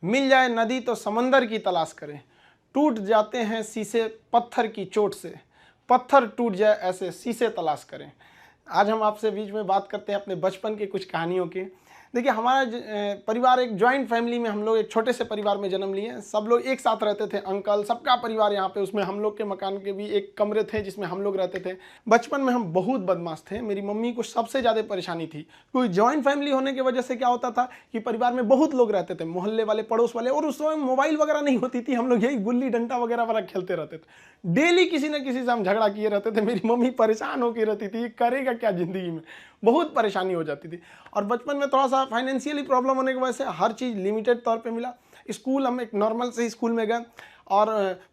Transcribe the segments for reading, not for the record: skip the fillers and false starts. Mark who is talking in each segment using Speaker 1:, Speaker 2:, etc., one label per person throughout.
Speaker 1: मिल जाए नदी तो समंदर की तलाश करें, टूट जाते हैं शीशे पत्थर की चोट से, पत्थर टूट जाए ऐसे शीशे तलाश करें। आज हम आपसे बीच में बात करते हैं अपने बचपन के कुछ कहानियों की। देखिए, हमारा परिवार एक जॉइंट फैमिली में, हम लोग एक छोटे से परिवार में जन्म लिए। सब लोग एक साथ रहते थे, अंकल सबका परिवार यहाँ पे, उसमें हम लोग के मकान के भी एक कमरे थे जिसमें हम लोग रहते थे। बचपन में हम बहुत बदमाश थे। मेरी मम्मी को सबसे ज़्यादा परेशानी थी, कोई जॉइंट फैमिली होने की वजह से क्या होता था कि परिवार में बहुत लोग रहते थे, मोहल्ले वाले, पड़ोस वाले, और उस समय मोबाइल वगैरह नहीं होती थी। हम लोग यही गुल्ली डंडा वगैरह वगैरह खेलते रहते थे। डेली किसी न किसी से हम झगड़ा किए रहते थे। मेरी मम्मी परेशान होकर रहती थी, करेगा क्या ज़िंदगी में, बहुत परेशानी हो जाती थी। और बचपन में थोड़ा सा फाइनेंशियली प्रॉब्लम होने की वजह से हर चीज़ लिमिटेड तौर पे मिला। स्कूल हम एक नॉर्मल से स्कूल में गए, और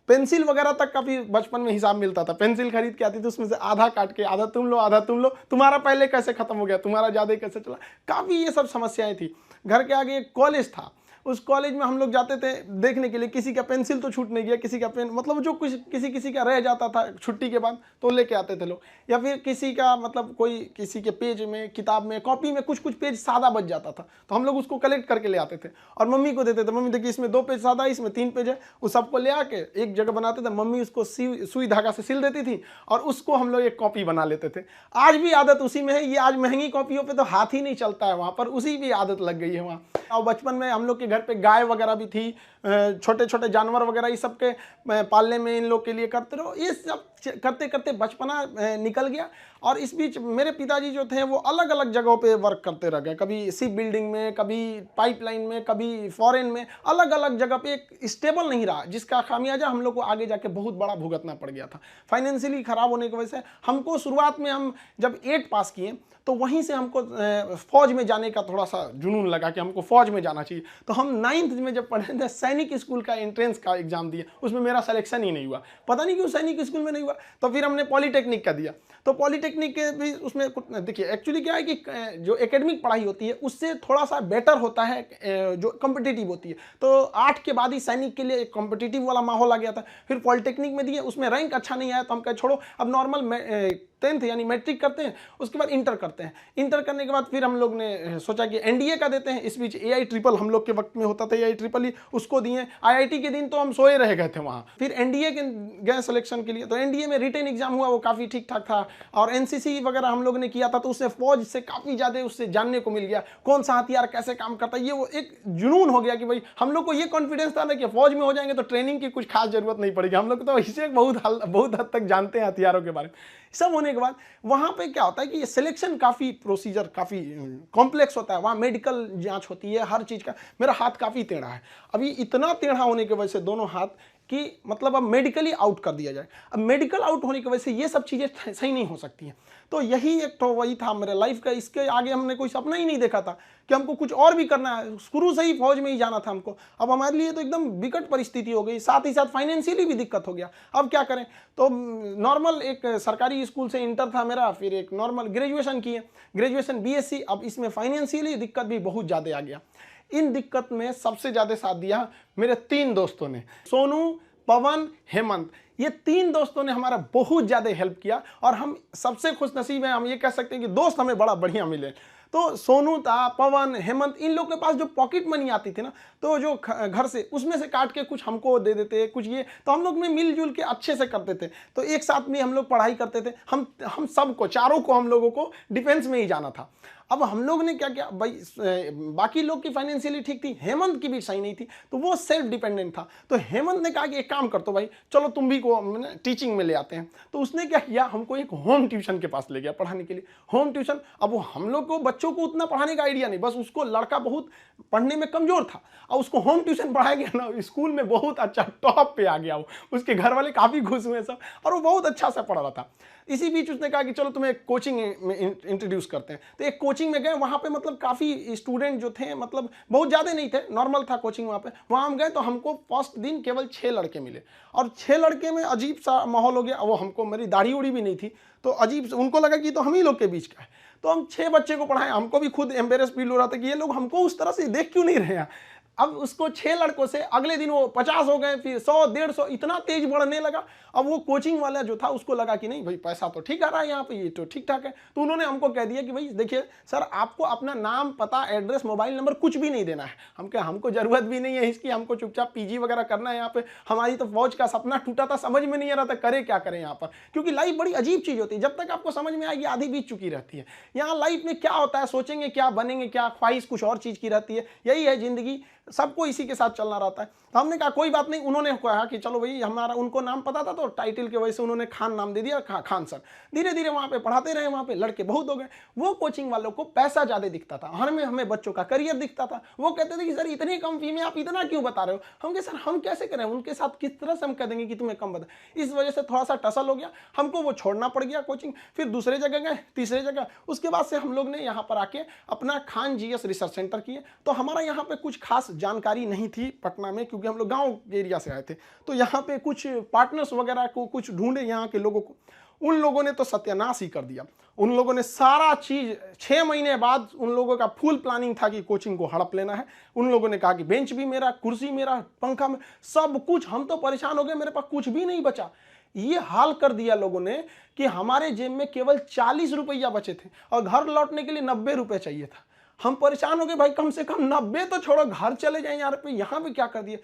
Speaker 1: पेंसिल वगैरह तक का भी बचपन में हिसाब मिलता था। पेंसिल खरीद के आती थी, उसमें से आधा काट के, आधा तुम लो आधा तुम लो, तुम्हारा पहले कैसे खत्म हो गया, तुम्हारा ज़्यादा कैसे चला, काफ़ी ये सब समस्याएं थी। घर के आगे एक कॉलेज था, उस कॉलेज में हम लोग जाते थे देखने के लिए, किसी का पेंसिल तो छूट नहीं गया, किसी का पेन, मतलब जो कुछ किसी का रह जाता था छुट्टी के बाद तो लेके आते थे लोग। या फिर किसी का मतलब कोई किसी के पेज में, किताब में, कॉपी में कुछ पेज सादा बच जाता था, तो हम लोग उसको कलेक्ट करके ले आते थे और मम्मी को देते थे। मम्मी देखिए, इसमें 2 पेज सादा है, इसमें 3 पेज है, उस सबको ले आके एक जगह बनाते थे। मम्मी उसको सुई धागा से सिल देती थी और उसको हम लोग एक कॉपी बना लेते थे। आज भी आदत उसी में है। ये आज महंगी कॉपियों पर तो हाथ ही नहीं चलता है, वहाँ पर उसी भी आदत लग गई है वहाँ। और बचपन में हम लोग के घर पे गाय वगैरह भी थी, छोटे छोटे जानवर वगैरह, ये सब के पालने में इन लोग के लिए करते रहो। ये सब करते करते बचपना निकल गया। और इस बीच मेरे पिताजी जो थे वो अलग अलग जगहों पे वर्क करते रह गए, कभी शिप बिल्डिंग में, कभी पाइपलाइन में, कभी फॉरेन में, अलग अलग जगह पे। एक स्टेबल नहीं रहा, जिसका खामियाजा हम लोग को आगे जाके बहुत बड़ा भुगतना पड़ गया था। फाइनेंशियली खराब होने की वजह से हमको शुरुआत में, हम जब 8 पास किए तो वहीं से हमको फौज में जाने का थोड़ा सा जुनून लगा कि हमको फौज में जाना चाहिए। तो हम 9th में जब पढ़े थे, सैनिक स्कूल का एंट्रेंस का एग्जाम दिया, उसमें मेरा सिलेक्शन ही नहीं हुआ। पता नहीं क्यों सैनिक स्कूल में नहीं हुआ। तो फिर हमने पॉलिटेक्निक का दिया, तो पॉलिटेक्निक के भी उसमें देखिए, एक्चुअली क्या है कि जो एकेडमिक पढ़ाई होती है उससे थोड़ा सा बेटर होता है जो कॉम्पिटिटिव होती है। तो 8 के बाद ही सैनिक के लिए एक कॉम्पिटिटिव वाला माहौल आ गया था। फिर पॉलिटेक्निक में दिए, उसमें रैंक अच्छा नहीं आया, तो हम कहे छोड़ो, अब नॉर्मल 10th यानी मैट्रिक करते हैं, उसके बाद इंटर करते हैं। इंटर करने के बाद फिर हम लोग ने सोचा कि एनडीए का देते हैं। इस बीच एआई ट्रिपल हम लोग के वक्त में होता था, एआई ट्रिपल ही, उसको दिए। आईआईटी के दिन तो हम सोए रह गए थे वहाँ। फिर एनडीए के गए सिलेक्शन के लिए, तो एनडीए में रिटन एग्जाम हुआ, वो काफ़ी ठीक ठाक था। और एनसीसी वगैरह हम लोग ने किया था, तो उससे फौज से काफ़ी ज़्यादा उससे जानने को मिल गया, कौन सा हथियार कैसे काम करता है। ये वो एक जुनून हो गया कि भाई हम लोग को ये कॉन्फिडेंस था ना कि फौज में हो जाएंगे तो ट्रेनिंग की कुछ खास जरूरत नहीं पड़ेगी। हम लोग तो इसे बहुत हद तक जानते हैं हथियारों के बारे में। सब होने के बाद वहाँ पे क्या होता है कि ये सिलेक्शन काफ़ी प्रोसीजर काफ़ी कॉम्प्लेक्स होता है। वहाँ मेडिकल जांच होती है हर चीज़ का। मेरा हाथ काफ़ी टेढ़ा है, अभी इतना टेढ़ा होने की वजह से दोनों हाथ कि मतलब अब मेडिकली आउट कर दिया जाए। अब मेडिकल आउट होने की वजह से ये सब चीज़ें सही नहीं हो सकती हैं। तो यही एक तो वही था मेरे लाइफ का। इसके आगे हमने कोई सपना ही नहीं देखा था कि हमको कुछ और भी करना है। शुरू से ही फौज में ही जाना था हमको। अब हमारे लिए तो एकदम विकट परिस्थिति हो गई, साथ ही साथ फाइनेंशियली भी दिक्कत हो गया। अब क्या करें? तो नॉर्मल एक सरकारी स्कूल से इंटर था मेरा, फिर एक नॉर्मल ग्रेजुएशन किए, ग्रेजुएशन बीएससी। अब इसमें फाइनेंशियली दिक्कत भी बहुत ज़्यादा आ गया। इन दिक्कत में सबसे ज़्यादा साथ दिया मेरे 3 दोस्तों ने, सोनू, पवन, हेमंत। ये 3 दोस्तों ने हमारा बहुत ज़्यादा हेल्प किया और हम सबसे खुशनसीब हैं। हम ये कह सकते हैं कि दोस्त हमें बड़ा बढ़िया मिले। तो सोनू था, पवन, हेमंत, इन लोग के पास जो पॉकेट मनी आती थी ना, तो जो घर से उसमें से काट के कुछ हमको दे देते, कुछ ये, तो हम लोग में मिलजुल के अच्छे से करते थे। तो एक साथ में हम लोग पढ़ाई करते थे। हम सबको, चारों को, हम लोगों को डिफेंस में ही जाना था। अब हम लोग ने क्या किया भाई, बाकी लोग की फाइनेंशियली ठीक थी, हेमंत की भी सही नहीं थी, तो वो सेल्फ डिपेंडेंट था। तो हेमंत ने कहा कि एक काम कर तो भाई, चलो तुम भी को टीचिंग में ले आते हैं। तो उसने क्या किया, हमको एक होम ट्यूशन के पास ले गया पढ़ाने के लिए। होम ट्यूशन, अब वो हम लोग को बच्चों को उतना पढ़ाने का आइडिया नहीं, बस उसको लड़का बहुत पढ़ने में कमजोर था और उसको होम ट्यूशन पढ़ाया गया ना, स्कूल में बहुत अच्छा टॉप पे आ गया वो। उसके घर वाले काफ़ी खुश हुए सब, और वो बहुत अच्छा सा पढ़ रहा था। इसी बीच उसने कहा कि चलो तुम्हें एक कोचिंग में इंट्रोड्यूस करते हैं। तो एक कोचिंग में गए, वहाँ पे मतलब काफ़ी स्टूडेंट जो थे, मतलब बहुत ज़्यादा नहीं थे, नॉर्मल था कोचिंग वहाँ पे। वहाँ हम गए तो हमको फर्स्ट दिन केवल 6 लड़के मिले, और 6 लड़के में अजीब सा माहौल हो गया। वो हमको, मेरी दाढ़ी उड़ी भी नहीं थी, तो अजीब, उनको लगा कि तो हम ही लोग के बीच का है। तो हम 6 बच्चे को पढ़ाए। हमको भी खुद एम्बेरस फील हो रहा था कि ये लोग हमको उस तरह से देख क्यों नहीं रहे हैं। अब उसको 6 लड़कों से अगले दिन वो 50 हो गए, फिर 100, 150, इतना तेज बढ़ने लगा। अब वो कोचिंग वाला जो था उसको लगा कि नहीं भाई पैसा तो ठीक आ रहा है यहाँ पे, ये तो ठीक ठाक है, तो उन्होंने हमको कह दिया कि भाई देखिए सर आपको अपना नाम, पता, एड्रेस, मोबाइल नंबर कुछ भी नहीं देना है। हम कहे हमको जरूरत भी नहीं है इसकी, हमको चुपचाप पीजी वगैरह करना है यहाँ पे, हमारी तो फौज का सपना टूटा था, समझ में नहीं आ रहा था करे क्या करें यहाँ पर, क्योंकि लाइफ बड़ी अजीब चीज होती है, जब तक आपको समझ में आएगी आधी बीत चुकी रहती है। यहाँ लाइफ में क्या होता है, सोचेंगे क्या, बनेंगे क्या, ख्वाहिश कुछ और चीज की रहती है, यही है जिंदगी, सबको इसी के साथ चलना रहता है। तो हमने कहा कोई बात नहीं, उन्होंने कहा कि चलो भाई, हमारा उनको नाम पता था तो टाइटल की वजह से उन्होंने खान नाम दे दिया, खान सर। धीरे धीरे वहाँ पे पढ़ाते रहे, वहाँ पे लड़के बहुत हो गए। वो कोचिंग वालों को पैसा ज्यादा दिखता था, हमें बच्चों का करियर दिखता था। वो कहते थे कि सर इतनी कम फी में आप इतना क्यों बता रहे हो? हम कहे सर हम कैसे करें, उनके साथ किस तरह से हम कह देंगे कि तुम्हें कम बता। इस वजह से थोड़ा सा टसल हो गया, हमको वो छोड़ना पड़ गया कोचिंग। फिर दूसरे जगह गए, तीसरे जगह, उसके बाद से हम लोग ने यहाँ पर आके अपना खान जीएस रिसर्च सेंटर किए। तो हमारा यहाँ पे कुछ खास जानकारी नहीं थी पटना में, क्योंकि हम लोग गांव एरिया से आए थे। तो यहाँ पे कुछ पार्टनर्स वगैरह को कुछ ढूंढे यहाँ के लोगों को, उन लोगों ने तो सत्यानाश ही कर दिया। उन लोगों ने सारा चीज 6 महीने बाद उन लोगों का फुल प्लानिंग था कि कोचिंग को हड़प लेना है। उन लोगों ने कहा कि बेंच भी मेरा, कुर्सी मेरा, पंखा में, सब कुछ। हम तो परेशान हो गए, मेरे पास कुछ भी नहीं बचा। ये हाल कर दिया लोगों ने कि हमारे जेब में केवल 40 रुपया बचे थे और घर लौटने के लिए 90 रुपये चाहिए था। हम परेशान हो गए, भाई कम से कम 90 तो छोड़ो, घर चले जाए यार, पे यहाँ पे क्या कर दिया।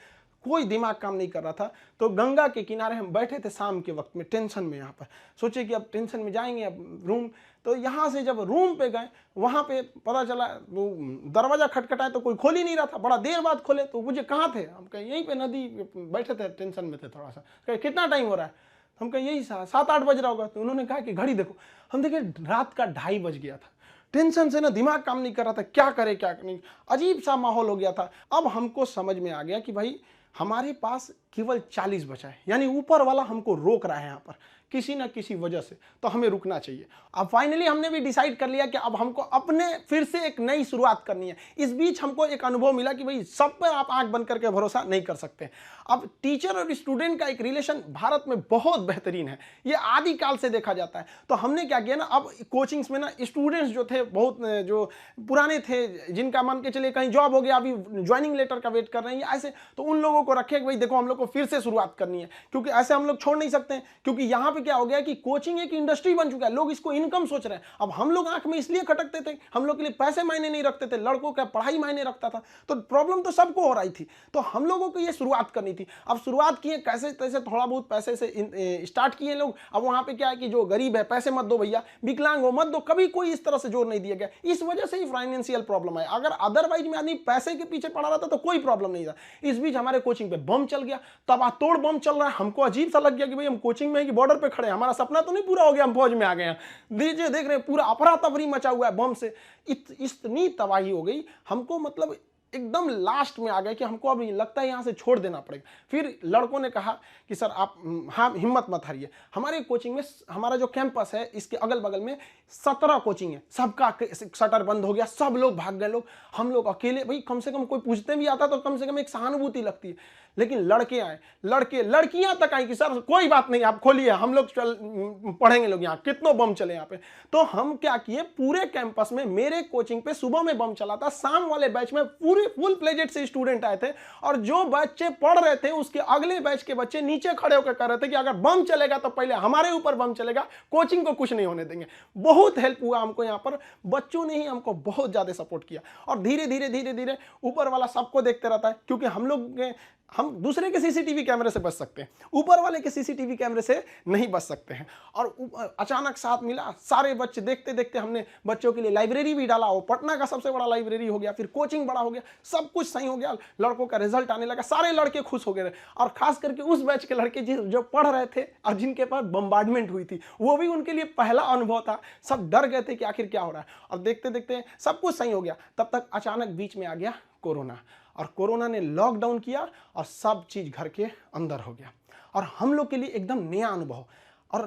Speaker 1: कोई दिमाग काम नहीं कर रहा था। तो गंगा के किनारे हम बैठे थे शाम के वक्त में, टेंशन में। यहाँ पर सोचे कि अब टेंशन में जाएंगे अब रूम। तो यहाँ से जब रूम पे गए, वहाँ पे पता चला वो दरवाजा खटखटाए तो कोई खोल ही नहीं रहा था। बड़ा देर बाद खोले तो मुझे कहाँ थे, हम कहे यहीं पे नदी बैठे थे, टेंशन में थे थोड़ा सा। कहे कितना टाइम हो रहा है? हम कहे यही 7-8 बज रहा होगा। तो उन्होंने कहा कि घड़ी देखो। हम देखे रात का 2:30 बज गया था। टेंशन से ना दिमाग काम नहीं कर रहा था, क्या करे क्या नहीं, अजीब सा माहौल हो गया था। अब हमको समझ में आ गया कि भाई हमारे पास केवल 40 बचा है, यानी ऊपर वाला हमको रोक रहा है यहाँ पर किसी ना किसी वजह से, तो हमें रुकना चाहिए। अब फाइनली हमने भी डिसाइड कर लिया कि अब हमको अपने फिर से एक नई शुरुआत करनी है। इस बीच हमको एक अनुभव मिला कि भाई सब पर आप आंख बंद करके भरोसा नहीं कर सकते। अब टीचर और स्टूडेंट का एक रिलेशन भारत में बहुत बेहतरीन है, ये आदिकाल से देखा जाता है। तो हमने क्या किया ना, अब कोचिंग्स में ना स्टूडेंट्स जो थे, बहुत जो पुराने थे, जिनका मान के चलिए कहीं जॉब हो गया, अभी ज्वाइनिंग लेटर का वेट कर रहे हैं ऐसे, तो उन लोगों को रखे कि भाई देखो हम लोग को फिर से शुरुआत करनी है, क्योंकि ऐसे हम लोग छोड़ नहीं सकते हैं। क्योंकि यहाँ पे क्या हो गया कि कोचिंग एक इंडस्ट्री बन चुका है, लोग इसको इनकम सोच रहे हैं। अब हम लोग आंख में इसलिए खटकते थे, हम लोग के लिए पैसे मायने नहीं रखते थे, लड़कों का पढ़ाई मायने रखता था। तो प्रॉब्लम तो सबको हो रही थी, तो हम लोगों को ये शुरुआत करनी थी। अब शुरुआत किए कैसे तैसे, थोड़ा बहुत पैसे से स्टार्ट किए लोग। अब वहां पे क्या है कि जो गरीब है पैसे मत दो भैया, विकलांग हो मत दो, कभी कोई इस तरह से जोर नहीं दिया गया। इस वजह से ही फाइनेंशियल प्रॉब्लम है। अगर अदरवाइज में आदमी पैसे के पीछे पड़ा रहता तो कोई प्रॉब्लम नहीं था। इस बीच हमारे कोचिंग पे बम चल गया, तबातोड़ बम चल रहा है। हमको अजीब सा लग गया कि भाई हम कोचिंग में है कि बॉर्डर पे खड़े हैं, हमारा सपना तो नहीं पूरा हो गया, हम फौज में आ गए हैं। दीजिए देख रहे हैं पूरा अफरा तफरी मचा हुआ है बम से। इतनी तबाही हो गई, हमको मतलब एकदम लास्ट में आ गए कि हमको अब लगता है यहाँ से छोड़ देना पड़ेगा। फिर लड़कों ने कहा कि सर आप हाँ हिम्मत मत हारिए। हमारे कोचिंग में, हमारा जो कैंपस है इसके अगल बगल में 17 कोचिंग है, सबका शटर बंद हो गया, सब लोग भाग गए। लोग, हम लोग अकेले, भाई कम से कम कोई पूछते भी आता तो कम से कम एक सहानुभूति लगती है। लेकिन लड़के आए, लड़के लड़कियां तक आई कि सर कोई बात नहीं आप खोलिए, हम लोग पढ़ेंगे लोग, यहाँ कितनों बम चले यहाँ पे। तो हम क्या किए, पूरे कैंपस में मेरे कोचिंग पे सुबह में बम चला था, शाम वाले बैच में पूरे फुल प्लेजेड से स्टूडेंट आए थे, और जो बच्चे पढ़ रहे थे उसके अगले बैच के बच्चे नीचे खड़े होकर कह रहे थे कि अगर बम चलेगा तो पहले हमारे ऊपर बम चलेगा, कोचिंग को कुछ नहीं होने देंगे। बहुत हेल्प हुआ हमको यहाँ पर, बच्चों ने ही हमको बहुत ज्यादा सपोर्ट किया। और धीरे धीरे धीरे धीरे ऊपर वाला सबको देखते रहता है, क्योंकि हम दूसरे के सीसीटीवी कैमरे से बच सकते हैं, ऊपर वाले के सीसीटीवी कैमरे से नहीं बच सकते हैं। और अचानक साथ मिला, सारे बच्चे देखते देखते हमने बच्चों के लिए लाइब्रेरी भी डाला, वो पटना का सबसे बड़ा लाइब्रेरी हो गया, फिर कोचिंग बड़ा हो गया, सब कुछ सही हो गया। लड़कों का रिजल्ट आने लगा, सारे लड़के खुश हो गए। और खास करके उस बैच के लड़के जो पढ़ रहे थे और जिनके पास बम्बार्डमेंट हुई थी, वो भी उनके लिए पहला अनुभव था। सब डर गए थे कि आखिर क्या हो रहा है, और देखते देखते सब कुछ सही हो गया। तब तक अचानक बीच में आ गया कोरोना, और कोरोना ने लॉकडाउन किया और सब चीज घर के अंदर हो गया, और हम लोग के लिए एकदम नया अनुभव। और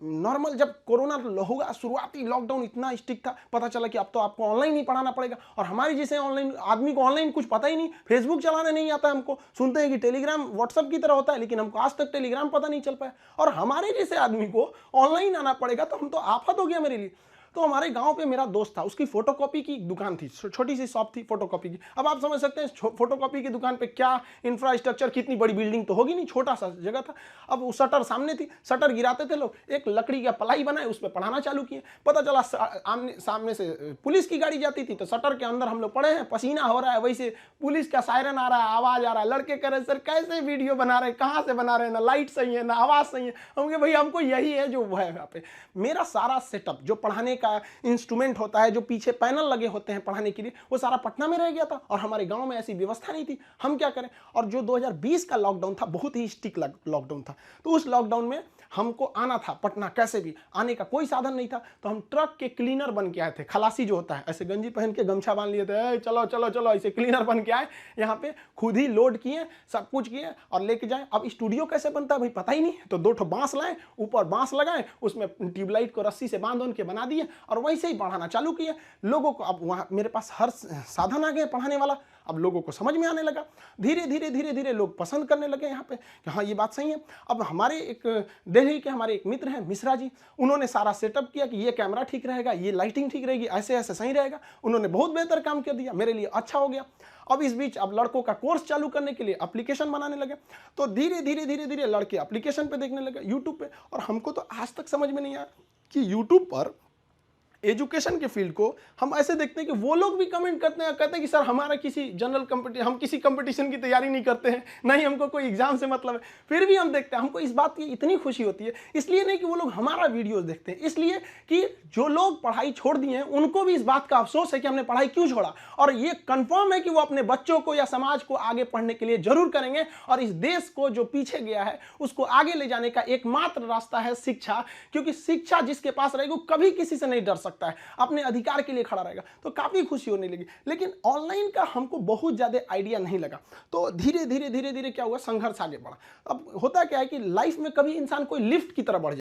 Speaker 1: नॉर्मल जब कोरोना होगा, शुरुआती लॉकडाउन इतना स्ट्रिक्ट था, पता चला कि अब तो आपको ऑनलाइन ही पढ़ाना पड़ेगा। और हमारे जैसे ऑनलाइन आदमी को ऑनलाइन कुछ पता ही नहीं, फेसबुक चलाने नहीं आता हमको, सुनते हैं कि टेलीग्राम व्हाट्सएप की तरह होता है, लेकिन हमको आज तक टेलीग्राम पता नहीं चल पाया। और हमारे जैसे आदमी को ऑनलाइन आना पड़ेगा, तो हम तो आफत हो गया मेरे लिए। तो हमारे गांव पे मेरा दोस्त था, उसकी फोटोकॉपी की दुकान थी, छोटी सी शॉप थी फोटोकॉपी की। अब आप समझ सकते हैं फोटोकॉपी की दुकान पे क्या इंफ्रास्ट्रक्चर, कितनी बड़ी बिल्डिंग तो होगी नहीं, छोटा सा जगह था। अब वो शटर सामने थी, शटर गिराते थे लोग, एक लकड़ी का पलाई बनाए, उस पर पढ़ाना चालू किए। पता चला सामने से पुलिस की गाड़ी जाती थी, तो शटर के अंदर हम लोग पड़े हैं, पसीना हो रहा है, वैसे पुलिस का सायरन आ रहा है, आवाज आ रहा है। लड़के कह रहे सर कैसे वीडियो बना रहे हैं, कहाँ से बना रहे हैं, ना लाइट सही है ना आवाज सही है। हम कहे भाई हमको यही है जो है यहाँ पे। मेरा सारा सेटअप जो पढ़ाने का इंस्ट्रूमेंट होता है, जो पीछे पैनल लगे होते हैं पढ़ाने के लिए, वो सारा पटना में रह गया था और हमारे गांव में ऐसी व्यवस्था नहीं थी। हम क्या करें? और जो 2020 का लॉकडाउन था, बहुत ही स्ट्रिक्ट लॉकडाउन था, तो उस लॉकडाउन में हमको आना था पटना, कैसे भी आने का कोई साधन नहीं था। तो हम ट्रक के क्लीनर बन के आए थे। खलासी जो होता है, ऐसे गंजी पहन के गमछा बांध लिए थे, चलो चलो चलो, ऐसे क्लीनर बन के आए यहाँ पे, खुद ही लोड किए, सब कुछ किए और लेके जाए। अब स्टूडियो कैसे बनता है भाई पता ही नहीं, तो 2 ठो बांस लाए, ऊपर बांस लगाए, उसमें ट्यूबलाइट को रस्सी से बांध के बना दिए और वैसे ही पढ़ाना चालू किए लोगों को। अब वहाँ मेरे पास हर साधन आ गए पढ़ाने वाला, अब लोगों को समझ में आने लगा। धीरे धीरे धीरे धीरे लोग पसंद करने लगे यहाँ पे कि हाँ ये बात सही है। अब हमारे एक दिल्ली के हमारे एक मित्र हैं मिश्रा जी, उन्होंने सारा सेटअप किया कि ये कैमरा ठीक रहेगा, ये लाइटिंग ठीक रहेगी, ऐसे ऐसे सही रहेगा। उन्होंने बहुत बेहतर काम कर दिया, मेरे लिए अच्छा हो गया। अब इस बीच अब लड़कों का कोर्स चालू करने के लिए एप्लीकेशन बनाने लगे, तो धीरे धीरे धीरे धीरे लड़के एप्लीकेशन पे देखने लगे, यूट्यूब पे। और हमको तो आज तक समझ में नहीं आया कि यूट्यूब पर एजुकेशन के फील्ड को हम ऐसे देखते हैं कि वो लोग भी कमेंट करते हैं, कहते हैं कि सर हमारा किसी जनरल कंपटीशन, हम किसी कंपटीशन की तैयारी नहीं करते हैं, नहीं हमको कोई एग्जाम से मतलब है, फिर भी हम देखते हैं। हमको इस बात की इतनी खुशी होती है, इसलिए नहीं कि वो लोग हमारा वीडियोस देखते हैं, इसलिए कि जो लोग पढ़ाई छोड़ दिए हैं उनको भी इस बात का अफसोस है कि हमने पढ़ाई क्यों छोड़ा। और ये कंफर्म है कि वो अपने बच्चों को या समाज को आगे पढ़ने के लिए जरूर करेंगे। और इस देश को जो पीछे गया है उसको आगे ले जाने का एकमात्र रास्ता है शिक्षा, क्योंकि शिक्षा जिसके पास रहेगी वो कभी किसी से नहीं डर सकता है, अपने अधिकार के लिए खड़ा रहेगा। तो काफी खुशी होने लगी। लेकिन ऑनलाइन का हमको बहुत ज्यादा आइडिया नहीं लगा, तो धीरे धीरे धीरे धीरे क्या हुआ, संघर्ष आगे बढ़ा। अब होता क्या है कि लाइफ में कभी इंसान कोई लिफ्ट की तरह बढ़